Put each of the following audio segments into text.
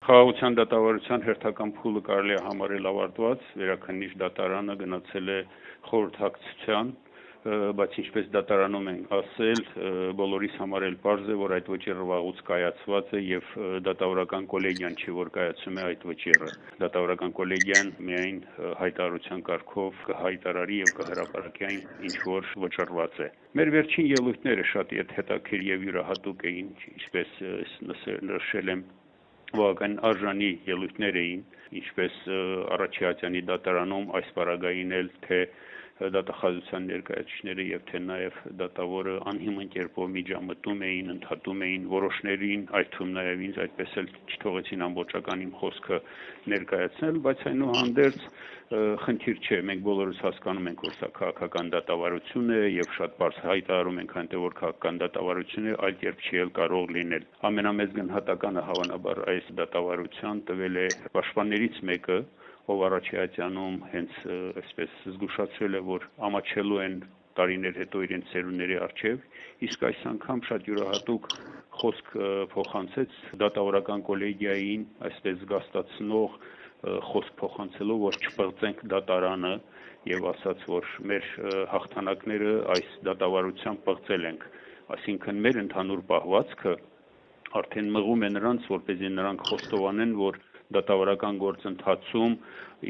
Խաղաղության դատավարության հերթական փուլը կարելի է համարել ավարտված, վերաքննիչ դատարանը գնացել է խորհրդակցության, բայց ինչպես դատարանում են ասել, բոլորիս համար էլ պարզ է, որ այդ վճիռը վաղուց կայացված է եւ դատավորական կոլեգիան չի, որ կայացում է այդ վճիռը։ Դատավորական կոլեգիան միայն հայտարարության կարգով կհայտարարի եւ կհրապարակի այն, ինչ որ վճռված է։ Մեր վերջին ելույթները շատ հետաքրքիր եւ յուրահատուկ էին, ինչպես նշել եմ, բավական արժանի ելույթներ էին, ինչպես Առաջիհատյանի դատարանում այս պարագային էլ թե դատախազության ներկայացուցիչները եւ թե նաեւ դատավորը անհիմն կերպով միջամտում էին, ընդհատում էին որոշներին, այդ թվում նաեւ ինձ այդպես էլ չթողեցին ամբողջական իմ խոսքը ներկայացնել, բայց այնուհանդերձ խնդիր չէ, մենք բոլորս հասկանում ենք, որ սա քաղաքական դատավարություն է եւ շատ բարձ հայտարարում ենք այնտեղ, որ քաղաքական դատավարություն է, այլ կերպ չի էլ կարող լինել։ Ամենամեծ գնահատականը հավանաբար այս դատավարության տվել է պաշտպաններից մեկը, ով Առաջիհատյանում հենց այսպես զգուշացրել է, որ ամաչելու են տարիներ հետո իրենց ծերունների առջև, իսկ այս անգամ շատ յուրահատուկ խոսք փոխանցեց դատավորական կոլեգիային, այսպես զգաստացնող խոսք փոխանցելով, որ չպղծենք դատարանը եւ ասաց, որ մեր հաղթանակները այս դատավարությամբ պղծել ենք, այսինքն մեր ընդհանուր պահվածքը արդեն մղում է նրանց, որպեսզի նրանք խոստովանեն, որ դատավարական գործընթացում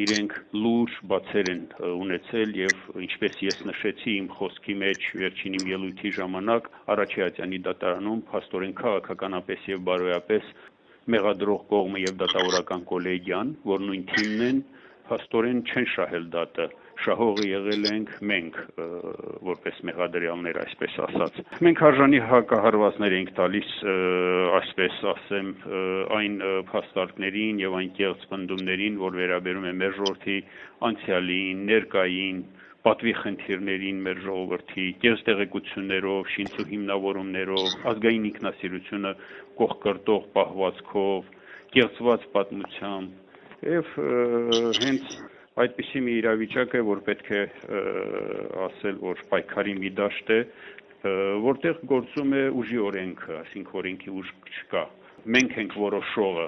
իրենք լուրջ բացեր են ունեցել եւ ինչպես ես նշեցի իմ խոսքի մեջ վերջին իմ ելույթի ժամանակ Առաջիհատյանի դատարանում փաստորեն քաղաքականապես եւ բարոյապես մեղադրող կողմը եւ դատավորական կոլեգիան, որ նույն թիմն են, փաստորեն չեն շահել դատը, շահողը եղել ենք մենք, որպես մեղադրյալներ, այսպես ասած։ Մենք արժանի հակահարվածներ ենք տալիս, այսպես ասեմ, այն փաստարկներին եւ այն կեղծ պնդումներին, որ վերաբերում է մեր ժողովրդի անցյալին, ներկային, պատվի խնդիրներին մեր ժողովրդի, կեղծ տեղեկություններով, շինծու հիմնավորումներով, ազգային ինքնասիրությունը կողքրտող պահվածքով, կեղծված պատմությամբ եւ հենց այդպիսի մի իրավիճակ է, որ պետք է ասել, որ պայքարի մի դաշտ է, որտեղ գործում է ուժի օրենքը, այսինքն օրենքի ուժ չկա։ Մենք ենք որոշողը,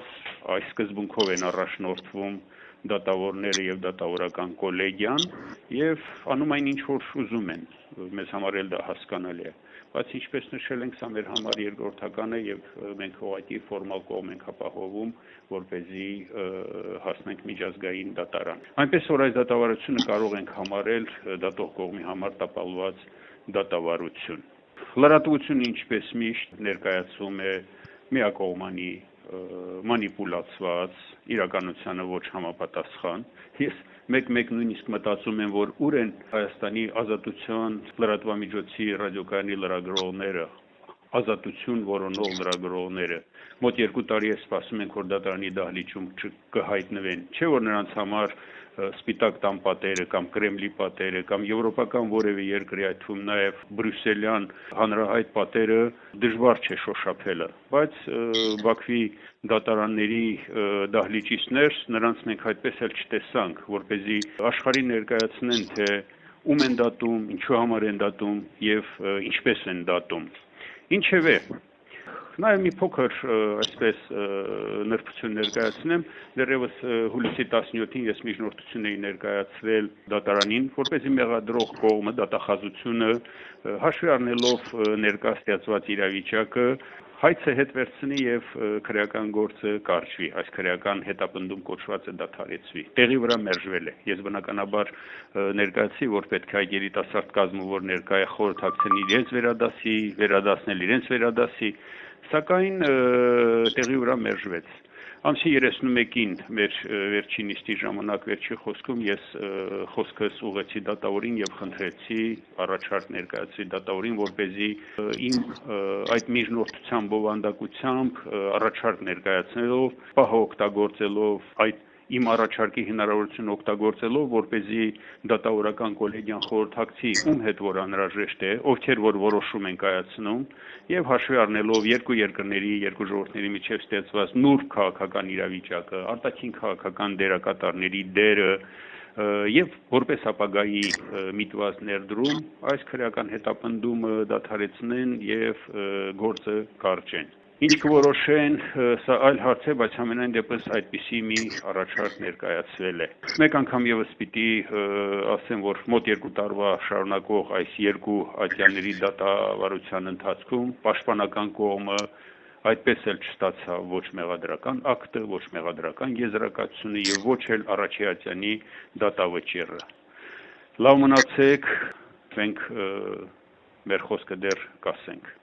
այս սկզբունքով են առաջնորդվում դատավորները եւ դատավորական կոլեգիան եւ անում այն, ինչ որ ուզում են, մեզ համար էլ դա հասկանալի է, բայց ինչպես նշել ենք, սա մեր համար երկրորդական է եւ մենք ուղղակի ֆորմալ կողմ ենք ապահովում, որպեսզի հասնենք միջազգային դատարան։ Այնպես որ այս դատավարությունը կարող ենք համարել դատող կողմի համար տապալված դատավարություն։ Լրատվությունը ինչպես միշտ ներկայացում է միակողմանի մանիպուլացված, իրականությանը ոչ համապատասխան։ Ես մեկ նույնիսկ մտածում եմ, որ ուր են Հայաստանի ազատության լրատվամիջոցի ռադիոկայանի լրագրողները, ազատություն որոնող լրագրողները։ Մոտ 2 տարի է սպասում ենք, որ դատարանի դահլիճում կհայտնվեն, չէ՞ որ նրանց համար սպիտակ տան պատերը կամ Կրեմլի պատերը կամ եվրոպական որևէ երկրի, այդ թվում նաև բրյուսելյան հանրահայտ պատերը դժվար չէ շոշափելը, բայց Բաքվի դատարանների դահլիճից ներս նրանց մենք այդպես էլ չտեսանք, որպեսզի աշխարհին ներկայացնեն, թե ում են դատում, ինչու համար են դատում եւ ինչպես են դատում։ Ինչևէ, Նաև մի փոքր այսպես նրբություն ներկայացնեմ, դեռևս հուլիսի 17-ին ես միջնորդություն էի ներկայացվել դատարանին, որպեսզի մեղադրող կողմը դատախազությունը հաշվի առնելով ներկա ստեղծված իրավիճակը հայցը հետ վերցնի եւ քրեական գործը կարճվի, այս քրեական հետապնդում կոչված է դադարեցվի։ Տեղի վրա մերժվել է։ Ես բնականաբար ներկայացի, որ պետք է երիտասարդ կազմը, որ ներկա է խորհրդակցեն իրենց վերադասնել իրենց վերադասի, սակայն տեղի վրա մերժվեց։ Ամսի 31-ին մեր վերջին նիստի ժամանակ վերջի խոսքում ես խոսքս ուղղեցի դատավորին եւ խնդրեցի առաջարկ ներկայացրի դատավորին, որպեսզի իմ այդ միջնորդության բովանդակությամբ առաջարկ ներկայացնելով, պահը օգտագործելով այդ իմ առաջարկի հնարավորությունը օգտագործելով, որպեսզի դատավորական կոլեգիան խորհրդակցի ում հետ որ անհրաժեշտ է, ովքեր որ որոշում են կայացնում, եւ հաշվի առնելով երկու երկրների, երկու ժողովուրդների միջև ստեղծված նուրբ քաղաքական իրավիճակը, արտաքին քաղաքական դերակատարների դերը եւ որպես ապագայի միտված ներդրում այս քրեական հետապնդումը դադարեցնեն եւ գործը կարճեն։ Ինչ կորոշեն, սա այլ հարց է, բայց ամենայն դեպս այդպիսի մի առաջարկ ներկայացվել է։ Մեկ անգամ եւս պիտի ասեմ, որ մոտ 2 տարվա շարունակող այս երկու ատյանների դատավարության ընթացքում պաշտպանական կողմը այդպես էլ չստացավ ոչ մեղադրական ակտը, ոչ մեղադրական եզրակացությունը եւ ոչ էլ առաջի ատյանի դատավճիռը։ Լավ մնացեք, մենք մեր խոսքը դեռ կասենք։